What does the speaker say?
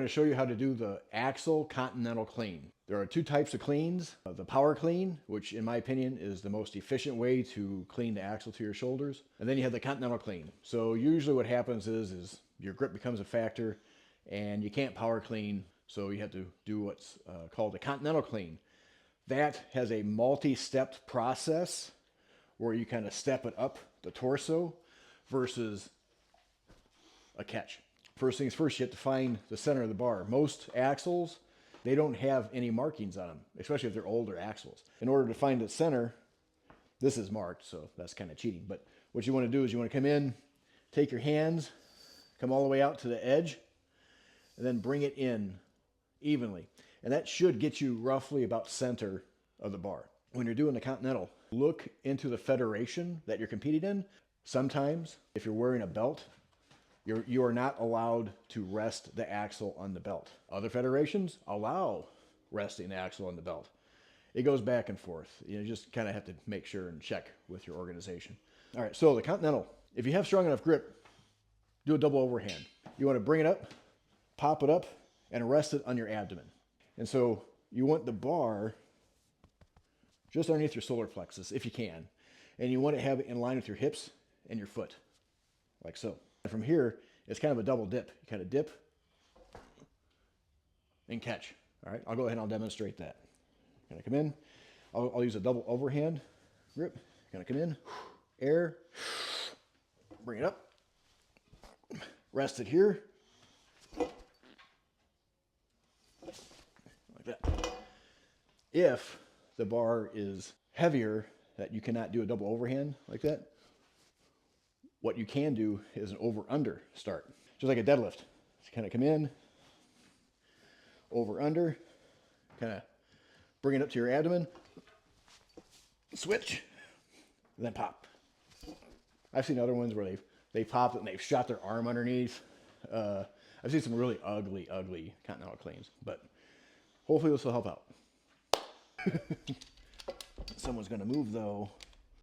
I'm going to show you how to do the axle Continental clean. There are two types of cleans. The power clean, which in my opinion is the most efficient way to clean the axle to your shoulders. And then you have the Continental clean. So usually what happens is your grip becomes a factor and you can't power clean. So you have to do what's called a Continental clean. That has a multi-stepped process where you kind of step it up the torso versus a catch. First things first, you have to find the center of the bar. Most axles, they don't have any markings on them, especially if they're older axles. In order to find the center, this is marked, so that's kind of cheating. But what you want to do is you want to come in, take your hands, come all the way out to the edge, and then bring it in evenly. And that should get you roughly about center of the bar. When you're doing the Continental, look into the federation that you're competing in. Sometimes, if you're wearing a belt, you are not allowed to rest the axle on the belt. Other federations allow resting the axle on the belt. It goes back and forth. You just kind of have to make sure and check with your organization. All right, so the Continental, if you have strong enough grip, do a double overhand. You want to bring it up, pop it up, and rest it on your abdomen. And so you want the bar just underneath your solar plexus, if you can. And you want to have it in line with your hips and your foot, like so. And from here, it's kind of a double dip. You kind of dip and catch. All right, I'll go ahead and I'll demonstrate that. Gonna come in. I'll use a double overhand grip. Gonna come in, air, bring it up, rest it here, like that. If the bar is heavier that you cannot do a double overhand like that, what you can do is an over-under start, just like a deadlift. Just kind of come in, over-under, kind of bring it up to your abdomen, switch, and then pop. I've seen other ones where they've popped it and they've shot their arm underneath. I've seen some really ugly Continental cleans, but hopefully this will help out. Someone's going to move though.